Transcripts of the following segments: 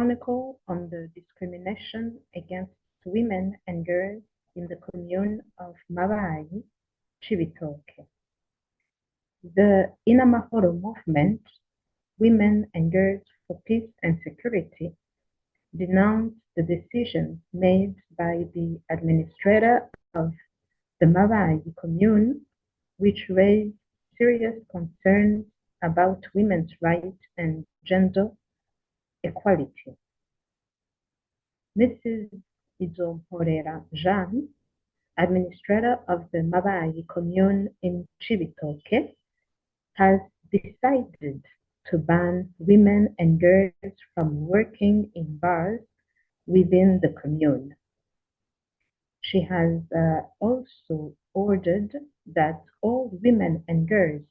chronicle on the discrimination against women and girls in the commune of Mabayi, Cibitoke. The INAMAHORO Movement, Women and Girls for Peace and Security, denounced the decision made by the administrator of the Mabayi commune, which raised serious concerns about women's rights and gender equality. Mrs. Izomporera Jeanne, administrator of the Mabayi commune in Cibitoke, has decided to ban women and girls from working in bars within the commune. She has also ordered that all women and girls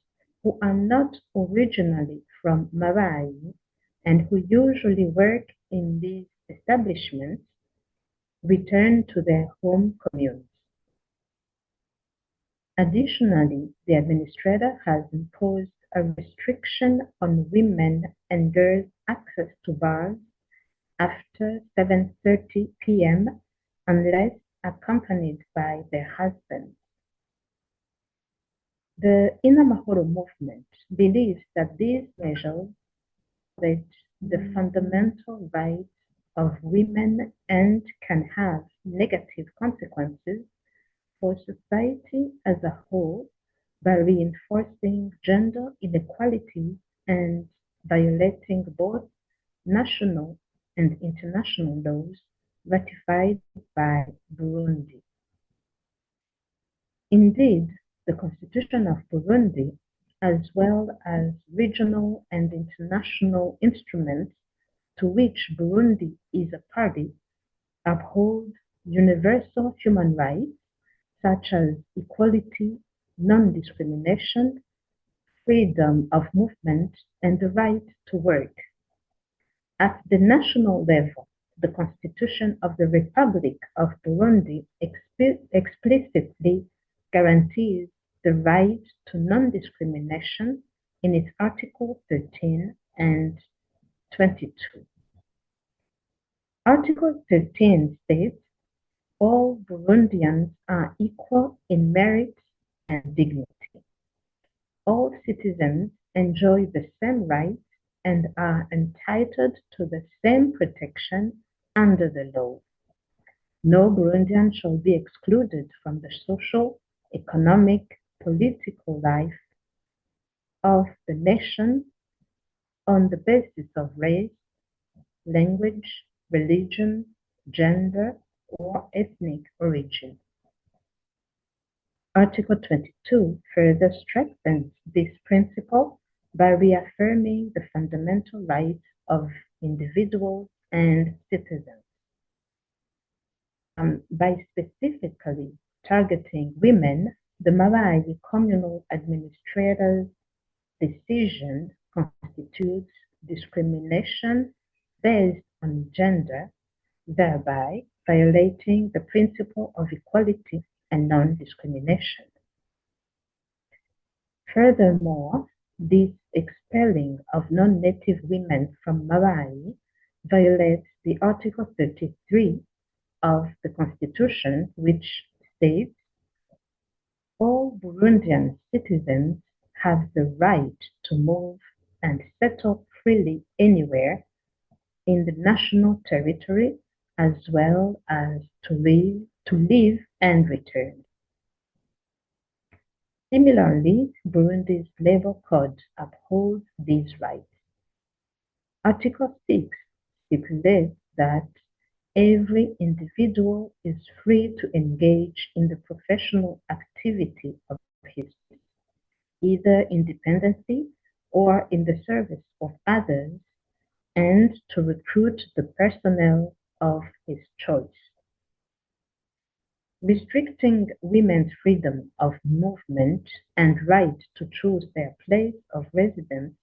who are not originally from Mabayi and who usually work in these establishments return to their home communes. Additionally, the administrator has imposed a restriction on women and girls' access to bars after 7:30 p.m. unless accompanied by their husbands. The INAMAHORO movement believes that these measures violate the fundamental rights of women and can have negative consequences for society as a whole by reinforcing gender inequalities and violating both national and international laws ratified by Burundi. Indeed, the Constitution of Burundi, as well as regional and international instruments to which Burundi is a party, uphold universal human rights such as equality, non-discrimination, freedom of movement, and the right to work. At the national level, the Constitution of the Republic of Burundi explicitly guarantees the right to non-discrimination in its Article 13 and 22. Article 13 states, all Burundians are equal in merit and dignity. All citizens enjoy the same rights and are entitled to the same protection under the law. No Burundian shall be excluded from the social, economic, political life of the nation on the basis of race, language, religion, gender, or ethnic origin. Article 22 further strengthens this principle by reaffirming the fundamental rights of individuals and citizens. By specifically targeting women, the Mabayi communal administrator's decision constitutes discrimination based on gender, thereby violating the principle of equality and non-discrimination. Furthermore, this expelling of non-native women from Mabayi violates the Article 33 of the Constitution, which states, all Burundian citizens have the right to move and settle freely anywhere in the national territory, as well as to live and return. Similarly, Burundi's Labor Code upholds these rights. Article 6 stipulates that every individual is free to engage in the professional activity of his choice, either independently or in the service of others, and to recruit the personnel of his choice. Restricting women's freedom of movement and right to choose their place of residence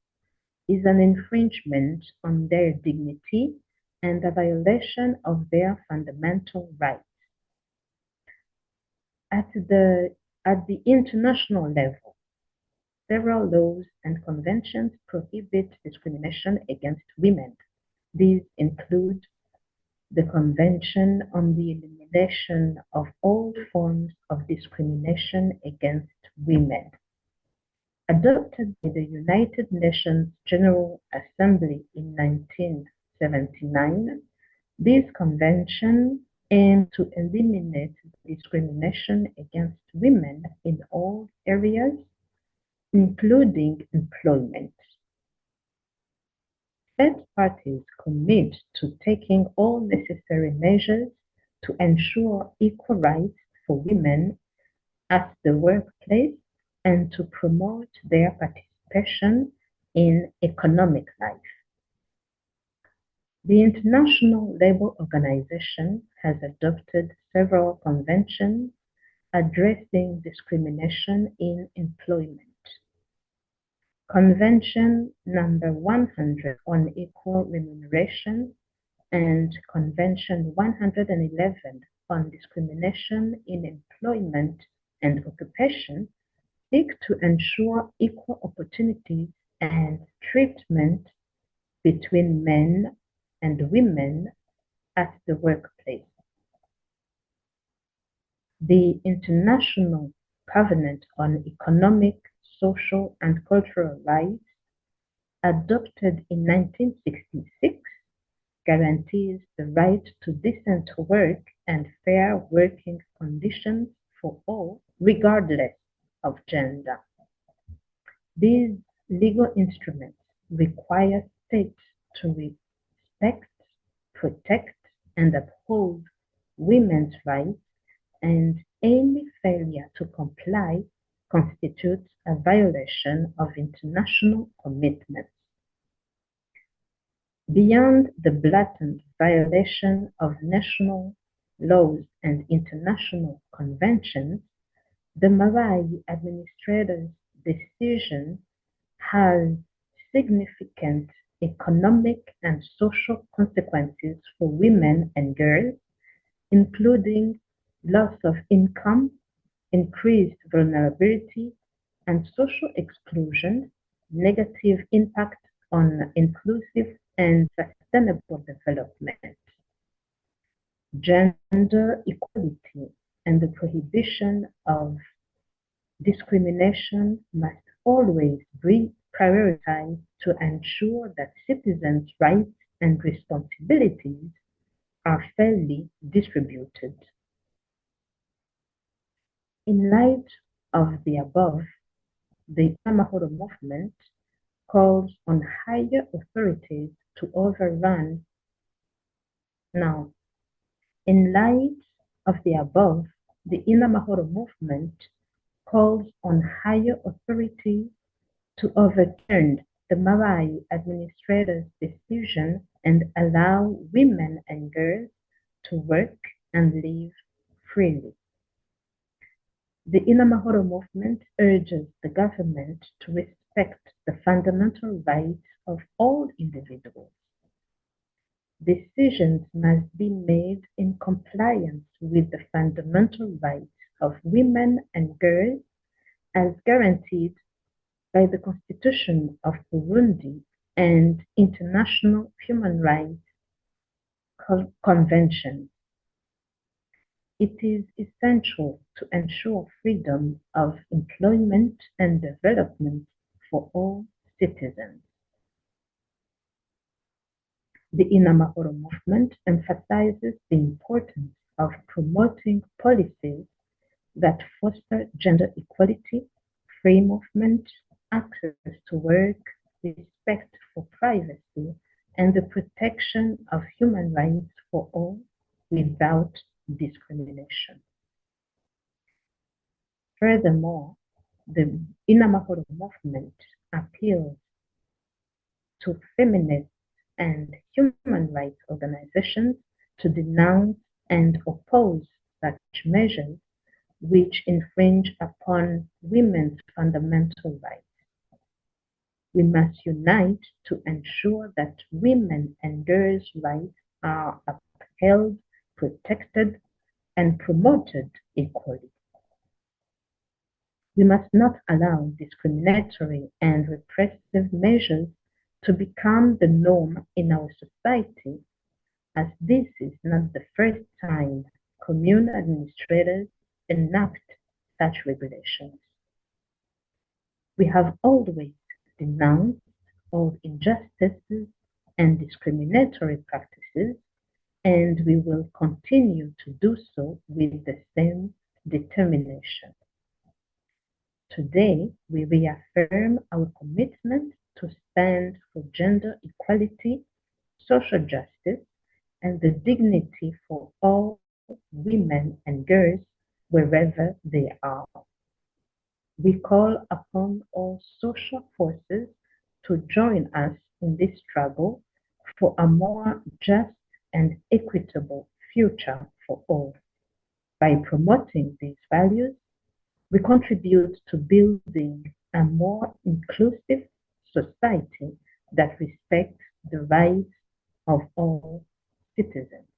is an infringement on their dignity and a violation of their fundamental rights. At the international level, several laws and conventions prohibit discrimination against women, These include the Convention on the Elimination of All Forms of Discrimination Against Women. Adopted by the United Nations General Assembly in 1979, this convention aimed to eliminate discrimination against women in all areas, including employment. Third parties commit to taking all necessary measures to ensure equal rights for women at the workplace and to promote their participation in economic life. The International Labour Organization has adopted several conventions addressing discrimination in employment. Convention number 100 on Equal Remuneration and Convention 111 on Discrimination in Employment and Occupation seek to ensure equal opportunities and treatment between men and women at the workplace. The International Covenant on Economic, Social, and Cultural Rights, adopted in 1966, guarantees the right to decent work and fair working conditions for all, regardless of gender. These legal instruments require states to respect, protect, and uphold women's rights, and any failure to comply constitutes a violation of international commitments. Beyond the blatant violation of national laws and international conventions, the Mabayi administrator's decision has significant economic and social consequences for women and girls, including loss of income, increased vulnerability, and social exclusion, negative impact on inclusive and sustainable development. Gender equality and the prohibition of discrimination must always be prioritized to ensure that citizens' rights and responsibilities are fairly distributed. In light of the above, the INAMAHORO movement calls on higher authorities to overrun. Now, in light of the above, the INAMAHORO movement calls on higher authorities to overturn the Mabayi administrator's decision and allow women and girls to work and live freely. The INAMAHORO movement urges the government to respect the fundamental rights of all individuals. Decisions must be made in compliance with the fundamental rights of women and girls as guaranteed by the Constitution of Burundi and international human rights conventions. It is essential to ensure freedom of employment and development for all citizens. The INAMAHORO movement emphasizes the importance of promoting policies that foster gender equality, free movement, access to work, respect for privacy, and the protection of human rights for all without discrimination. Furthermore, the INAMAHORO movement appeals to feminist and human rights organizations to denounce and oppose such measures which infringe upon women's fundamental rights. We must unite to ensure that women and girls' rights are upheld, protected, and promoted equally. We must not allow discriminatory and repressive measures to become the norm in our society, as this is not the first time commune administrators enact such regulations. We have always denounced all injustices and discriminatory practices, and we will continue to do so with the same determination. Today, we reaffirm our commitment to stand for gender equality, social justice, and the dignity for all women and girls wherever they are. We call upon all social forces to join us in this struggle for a more just and equitable future for all. By promoting these values, we contribute to building a more inclusive society that respects the rights of all citizens.